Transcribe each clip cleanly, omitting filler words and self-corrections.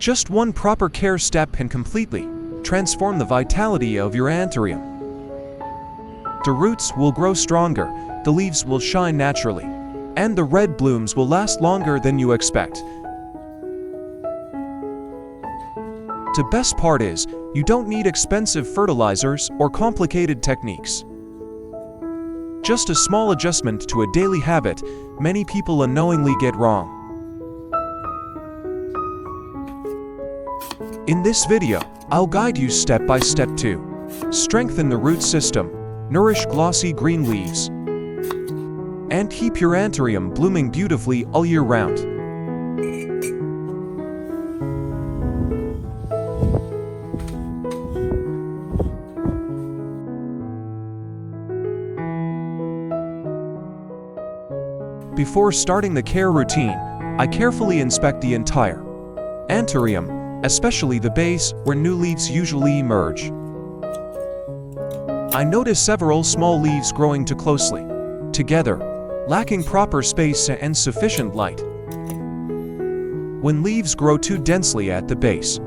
Just one proper care step can completely transform the vitality of your Anthurium. The roots will grow stronger, the leaves will shine naturally, and the red blooms will last longer than you expect. The best part is, you don't need expensive fertilizers or complicated techniques. Just a small adjustment to a daily habit many people unknowingly get wrong. In this video, I'll guide you step by step to strengthen the root system, nourish glossy green leaves, and keep your Anthurium blooming beautifully all year round. Before starting the care routine, I carefully inspect the entire Anthurium, especially the base where new leaves usually emerge. I notice several small leaves growing too closely together, lacking proper space and sufficient light. When leaves grow too densely at the base,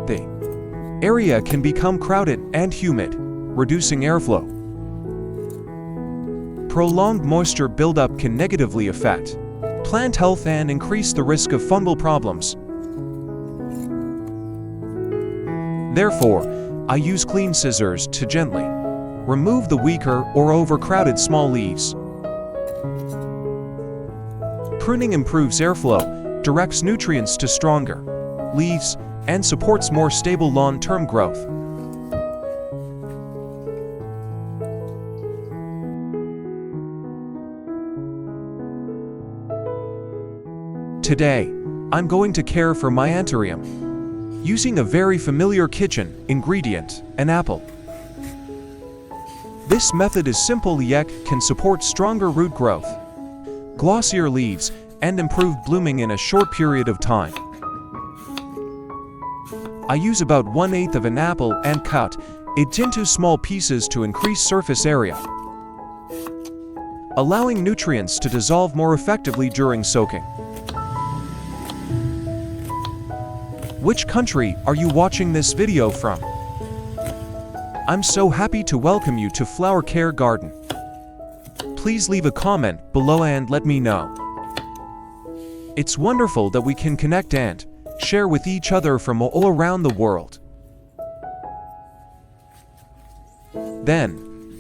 the area can become crowded and humid, reducing airflow. Prolonged moisture buildup can negatively affect plant health and increase the risk of fungal problems. Therefore, I use clean scissors to gently remove the weaker or overcrowded small leaves. Pruning improves airflow, directs nutrients to stronger leaves, and supports more stable long-term growth. Today, I'm going to care for my Anthurium using a very familiar kitchen ingredient, an apple. This method is simple yet can support stronger root growth, glossier leaves, and improved blooming in a short period of time. I use about 1/8 of an apple and cut it into small pieces to increase surface area, allowing nutrients to dissolve more effectively during soaking. Which country are you watching this video from? I'm so happy to welcome you to Flower Care Garden. Please leave a comment below and let me know. It's wonderful that we can connect and share with each other from all around the world. Then,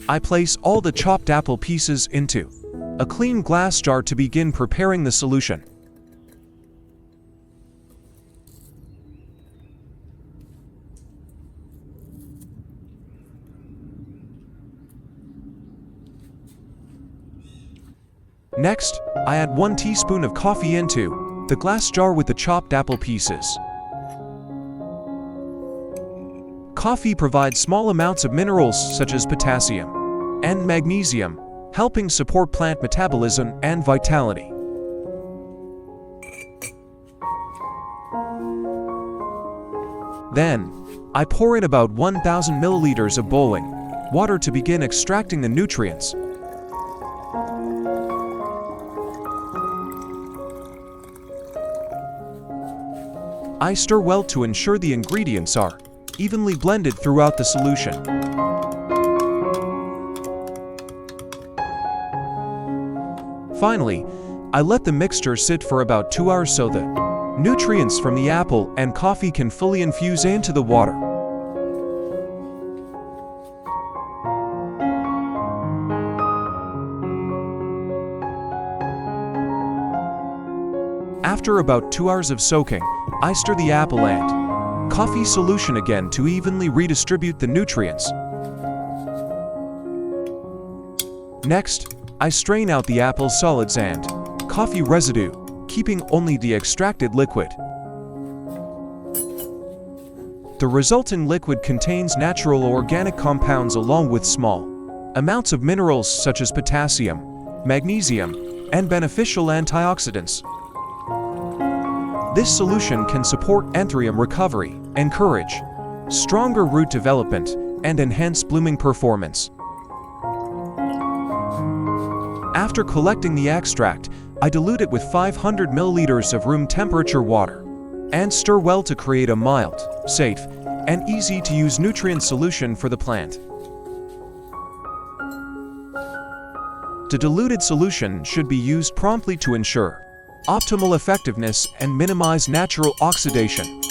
I place all the chopped apple pieces into a clean glass jar to begin preparing the solution. Next, I add 1 teaspoon of coffee into the glass jar with the chopped apple pieces. Coffee provides small amounts of minerals such as potassium and magnesium, helping support plant metabolism and vitality. Then, I pour in about 1,000 milliliters of boiling water to begin extracting the nutrients. I stir well to ensure the ingredients are evenly blended throughout the solution. Finally, I let the mixture sit for about 2 hours so the nutrients from the apple and coffee can fully infuse into the water. After about 2 hours of soaking, I stir the apple and coffee solution again to evenly redistribute the nutrients. Next, I strain out the apple solids and coffee residue, keeping only the extracted liquid. The resulting liquid contains natural organic compounds along with small amounts of minerals such as potassium, magnesium, and beneficial antioxidants. This solution can support Anthurium recovery, encourage stronger root development, and enhance blooming performance. After collecting the extract, I dilute it with 500 milliliters of room temperature water and stir well to create a mild, safe, and easy-to-use nutrient solution for the plant. The diluted solution should be used promptly to ensure optimal effectiveness and minimize natural oxidation.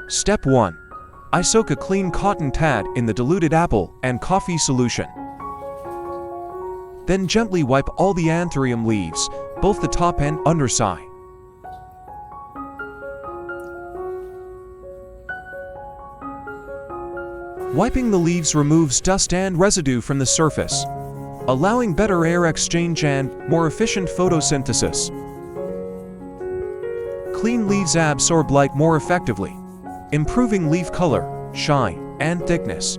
Step 1. I soak a clean cotton pad in the diluted apple and coffee solution. Then gently wipe all the Anthurium leaves, both the top and underside. Wiping the leaves removes dust and residue from the surface, allowing better air exchange and more efficient photosynthesis. Clean leaves absorb light more effectively, improving leaf color, shine, and thickness.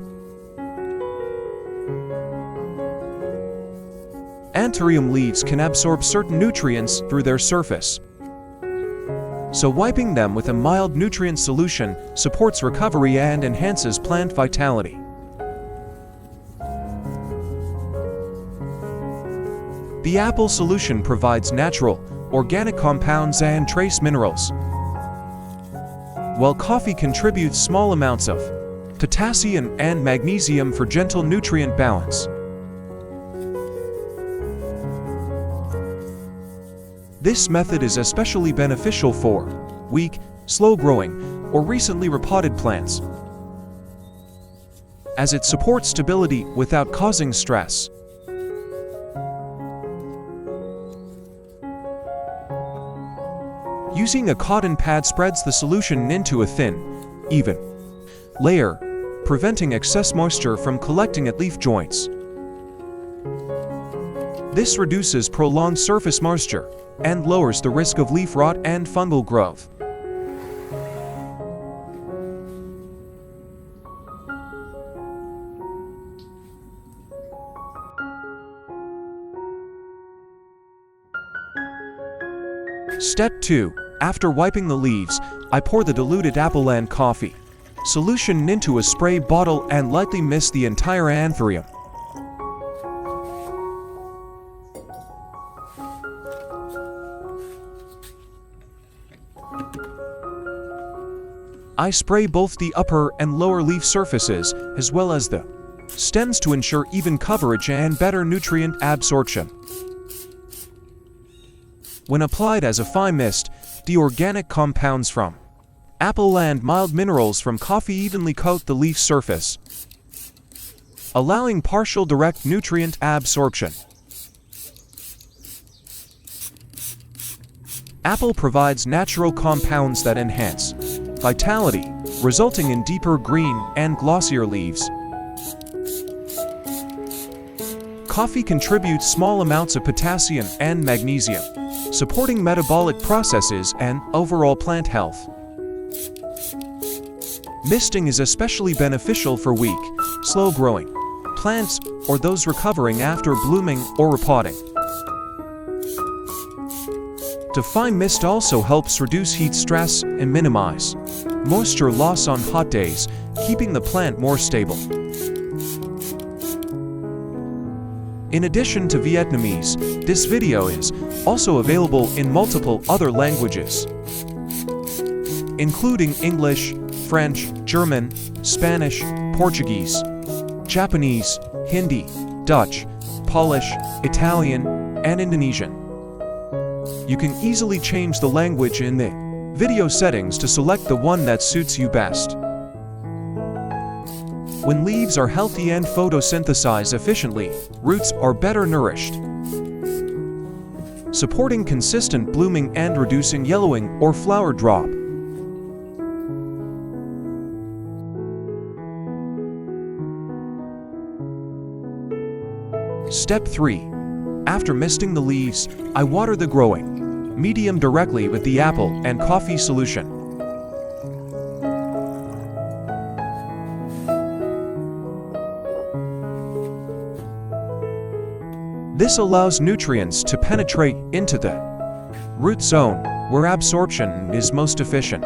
Anthurium leaves can absorb certain nutrients through their surface, so wiping them with a mild nutrient solution supports recovery and enhances plant vitality. The apple solution provides natural, organic compounds and trace minerals, while coffee contributes small amounts of potassium and magnesium for gentle nutrient balance. This method is especially beneficial for weak, slow-growing, or recently repotted plants, as it supports stability without causing stress. Using a cotton pad spreads the solution into a thin, even layer, preventing excess moisture from collecting at leaf joints. This reduces prolonged surface moisture and lowers the risk of leaf rot and fungal growth. Step 2. After wiping the leaves, I pour the diluted apple and coffee solution into a spray bottle and lightly mist the entire Anthurium. I spray both the upper and lower leaf surfaces, as well as the stems to ensure even coverage and better nutrient absorption. When applied as a fine mist, the organic compounds from apple and mild minerals from coffee evenly coat the leaf surface, allowing partial direct nutrient absorption. Apple provides natural compounds that enhance vitality, resulting in deeper green and glossier leaves. Coffee contributes small amounts of potassium and magnesium, supporting metabolic processes and overall plant health. Misting is especially beneficial for weak, slow-growing plants or those recovering after blooming or repotting. The fine mist also helps reduce heat stress and minimize moisture loss on hot days, keeping the plant more stable. In addition to Vietnamese, this video is also available in multiple other languages, including English, French, German, Spanish, Portuguese, Japanese, Hindi, Dutch, Polish, Italian, and Indonesian. You can easily change the language in the video settings to select the one that suits you best. When leaves are healthy and photosynthesize efficiently, roots are better nourished, supporting consistent blooming and reducing yellowing or flower drop. Step 3. After misting the leaves, I water the growing medium directly with the apple and coffee solution. This allows nutrients to penetrate into the Root zone, where absorption is most efficient.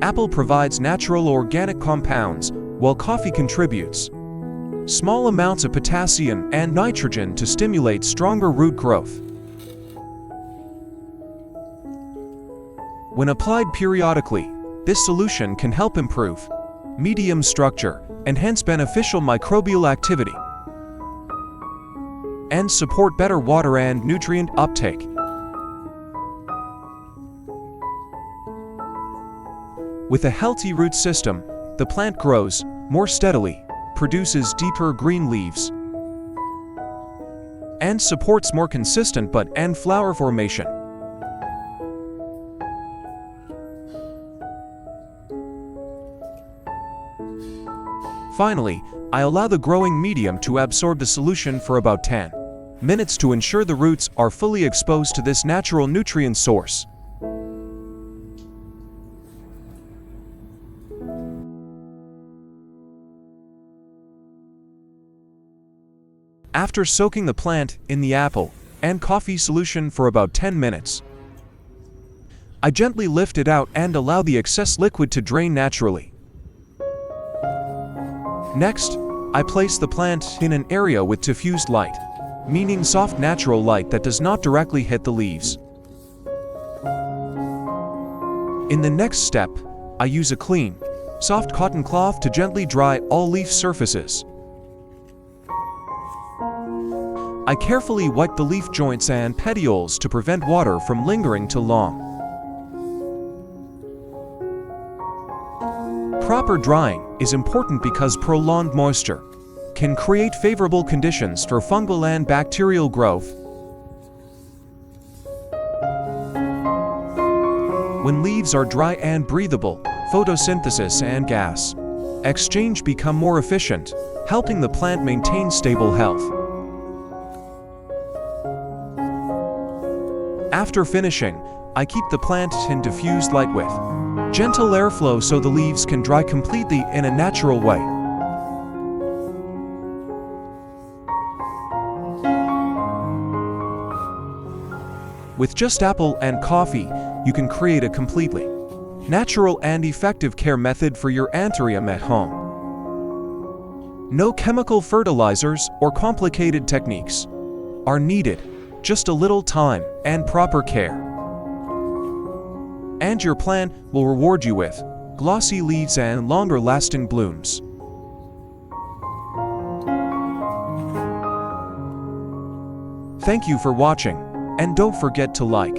Apple provides natural organic compounds, while coffee contributes small amounts of potassium and nitrogen to stimulate stronger root growth. When applied periodically, this solution can help improve medium structure, enhance beneficial microbial activity, and support better water and nutrient uptake. With a healthy root system, the plant grows more steadily, produces deeper green leaves, and supports more consistent bud and flower formation. Finally, I allow the growing medium to absorb the solution for about 10 minutes to ensure the roots are fully exposed to this natural nutrient source. After soaking the plant in the apple and coffee solution for about 10 minutes, I gently lift it out and allow the excess liquid to drain naturally. Next, I place the plant in an area with diffused light, meaning soft natural light that does not directly hit the leaves. In the next step, I use a clean, soft cotton cloth to gently dry all leaf surfaces. I carefully wipe the leaf joints and petioles to prevent water from lingering too long. Proper drying is important because prolonged moisture can create favorable conditions for fungal and bacterial growth. When leaves are dry and breathable, photosynthesis and gas exchange become more efficient, helping the plant maintain stable health. After finishing, I keep the plant in diffused light with gentle airflow so the leaves can dry completely in a natural way. With just apple and coffee, you can create a completely natural and effective care method for your Anthurium at home. No chemical fertilizers or complicated techniques are needed, just a little time and proper care. And your plant will reward you with glossy leaves and longer-lasting blooms. Thank you for watching, and don't forget to like,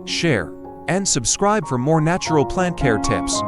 share, and subscribe for more natural plant care tips.